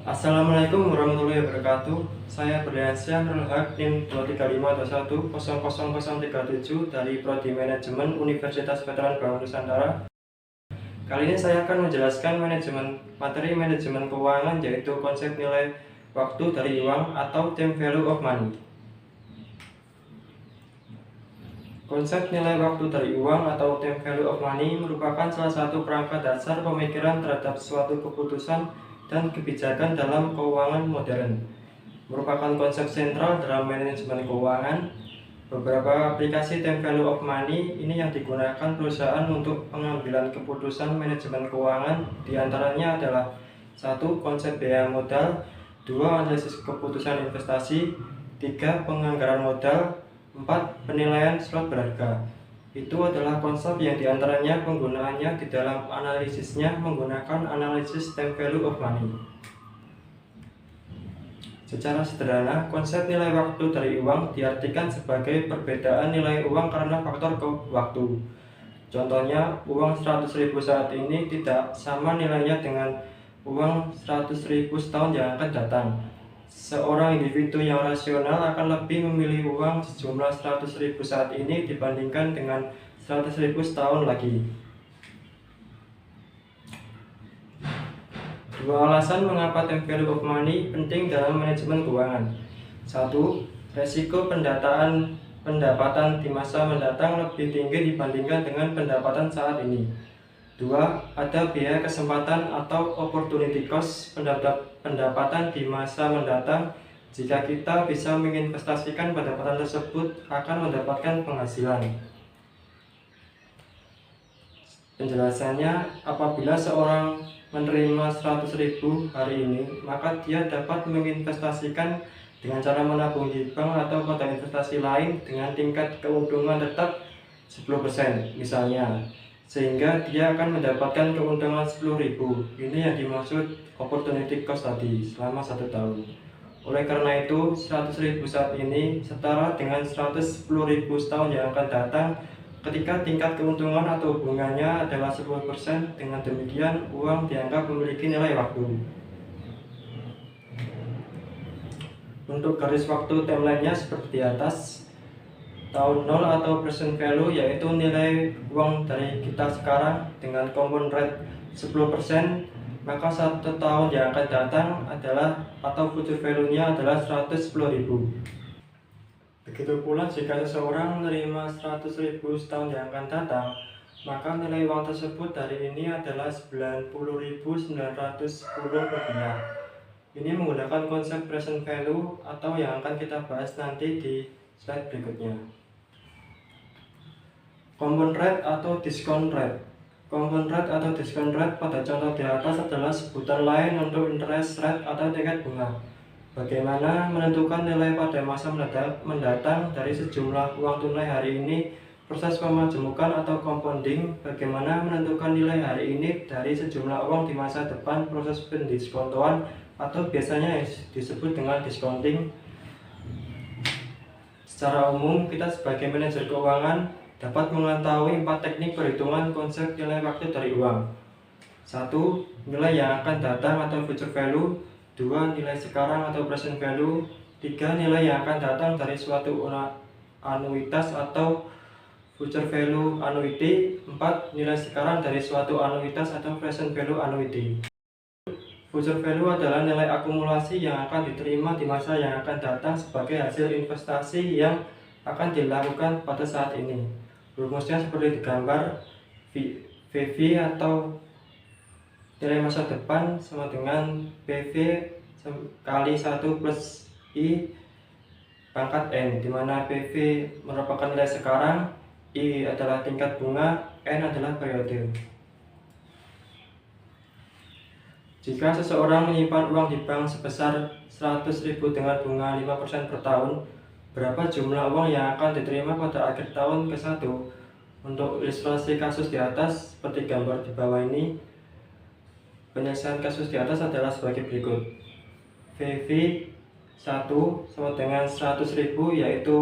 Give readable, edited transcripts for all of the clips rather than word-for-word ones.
Assalamualaikum warahmatullahi wabarakatuh. Saya Berliansyah Nurul Haq, NIM 23521000037 dari Prodi Manajemen Universitas Veteran Bangun Nusantara. Kali ini saya akan menjelaskan materi manajemen keuangan, yaitu konsep nilai waktu dari uang atau time value of money. Konsep nilai waktu dari uang atau time value of money merupakan salah satu perangkat dasar pemikiran terhadap suatu keputusan dan kebijakan dalam keuangan modern. Merupakan konsep sentral dalam manajemen keuangan. Beberapa aplikasi time value of money ini yang digunakan perusahaan untuk pengambilan keputusan manajemen keuangan, diantaranya adalah 1. Konsep biaya modal, 2. Analisis keputusan investasi, 3. Penganggaran modal, 4. Penilaian slot berharga. Itu adalah konsep yang diantaranya penggunaannya di dalam analisisnya menggunakan analisis time value of money. Secara sederhana, konsep nilai waktu dari uang diartikan sebagai perbedaan nilai uang karena faktor waktu. Contohnya, uang 100.000 saat ini tidak sama nilainya dengan uang 100.000 setahun yang akan datang. Seorang individu yang rasional akan lebih memilih uang sejumlah 100.000 saat ini dibandingkan dengan 100.000 setahun lagi. Dua alasan mengapa time value of money penting dalam manajemen keuangan. 1. Resiko pendapatan di masa mendatang lebih tinggi dibandingkan dengan pendapatan saat ini. 2. Ada biaya kesempatan atau opportunity cost pendapatan di masa mendatang. Jika kita bisa menginvestasikan pendapatan tersebut akan mendapatkan penghasilan. Penjelasannya, apabila seorang menerima 100.000 hari ini, maka dia dapat menginvestasikan dengan cara menabung di bank atau pada investasi lain dengan tingkat keuntungan tetap 10% misalnya, sehingga dia akan mendapatkan keuntungan 10.000. Ini yang dimaksud opportunity cost tadi selama 1 tahun. Oleh karena itu, 100.000 saat ini setara dengan 110.000 setahun yang akan datang ketika tingkat keuntungan atau hubungannya adalah 10%. Dengan demikian, uang dianggap memiliki nilai waktu. Untuk garis waktu timeline-nya seperti di atas. Tahun 0 atau present value yaitu nilai uang dari kita sekarang dengan compound rate 10%, maka 1 tahun yang akan datang adalah atau future value-nya adalah 110.000. Begitu pula jika seseorang menerima 100.000 setahun yang akan datang, maka nilai uang tersebut hari ini adalah 90.910 rupiah. Ini menggunakan konsep present value atau yang akan kita bahas nanti di slide berikutnya. Compound rate atau discount rate. Compound rate atau discount rate pada contoh di atas adalah sebutan lain untuk interest rate atau tingkat bunga. Bagaimana menentukan nilai pada masa mendatang dari sejumlah uang tunai hari ini? Proses pemajemukan atau compounding. Bagaimana menentukan nilai hari ini dari sejumlah uang di masa depan? Proses pendiskontoan atau biasanya disebut dengan discounting. Secara umum, kita sebagai manajer keuangan dapat mengetahui 4 teknik perhitungan konsep nilai waktu dari uang. 1. Nilai yang akan datang atau future value. 2. Nilai sekarang atau present value. 3. Nilai yang akan datang dari suatu anuitas atau future value annuity. 4. Nilai sekarang dari suatu anuitas atau present value annuity. Future value adalah nilai akumulasi yang akan diterima di masa yang akan datang sebagai hasil investasi yang akan dilakukan pada saat ini. Rumusnya seperti digambar, VV atau nilai masa depan sama dengan PV kali 1 plus I pangkat N, di mana PV merupakan nilai sekarang, I adalah tingkat bunga, N adalah periode. Jika seseorang menyimpan uang di bank sebesar 100.000 dengan bunga 5% per tahun, berapa jumlah uang yang akan diterima pada akhir tahun ke-1? Untuk ilustrasi kasus di atas seperti gambar di bawah ini, penyelesaian kasus di atas adalah sebagai berikut. VV 1 sama dengan 100.000 yaitu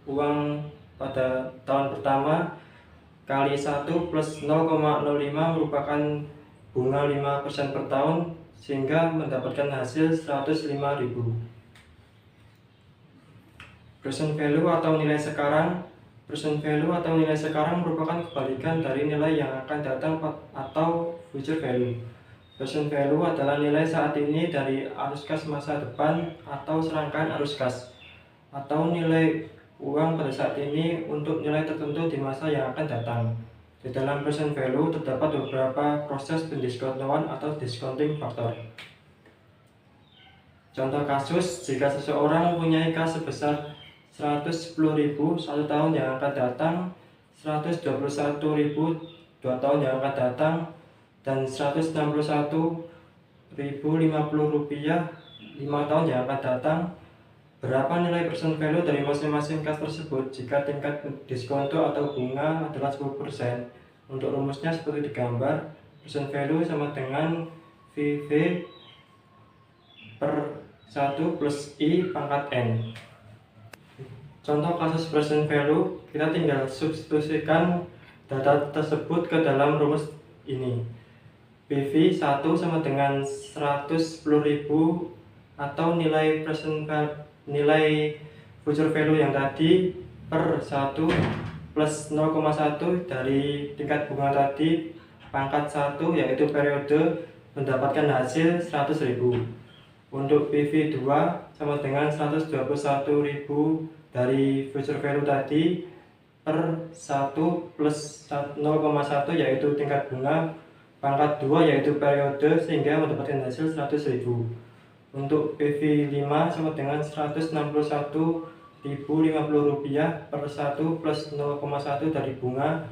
uang pada tahun pertama kali 1 plus 0,05 merupakan bunga 5% per tahun sehingga mendapatkan hasil 105.000. Present value atau nilai sekarang. Present value atau nilai sekarang merupakan kebalikan dari nilai yang akan datang atau future value. Present value adalah nilai saat ini dari arus kas masa depan atau serangkaian arus kas, atau nilai uang pada saat ini untuk nilai tertentu di masa yang akan datang. Di dalam present value terdapat beberapa proses pendiskontan atau discounting factor. Contoh kasus, jika seseorang mempunyai kas sebesar 110.000 1 tahun yang akan datang, 121.000 2 tahun yang akan datang, dan 161.050 rupiah 5 tahun yang akan datang. Berapa nilai present value dari masing-masing kas tersebut jika tingkat diskonto atau bunga adalah 10%? Untuk rumusnya seperti digambar, present value sama dengan VV per 1 plus I pangkat N. Contoh kasus present value, kita tinggal substitusikan data tersebut ke dalam rumus ini. PV 1 sama dengan 110.000 atau nilai nilai future value yang tadi per 1 plus 0,1 dari tingkat bunga tadi pangkat 1 yaitu periode, mendapatkan hasil 100.000. Untuk PV 2 sama dengan 121.000 dari future value tadi per 1 plus 0,1 yaitu tingkat bunga pangkat 2 yaitu periode, sehingga mendapatkan hasil 100.000. Untuk PV 5 sama dengan 161.050 rupiah per 1 plus 0,1 dari bunga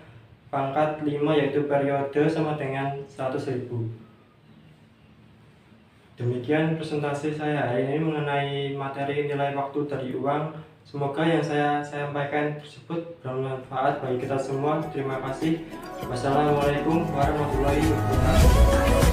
pangkat 5 yaitu periode sama dengan 100.000. Demikian presentasi saya hari ini mengenai materi nilai waktu dari uang. Semoga yang saya sampaikan tersebut bermanfaat bagi kita semua. Terima kasih. Wassalamualaikum warahmatullahi wabarakatuh.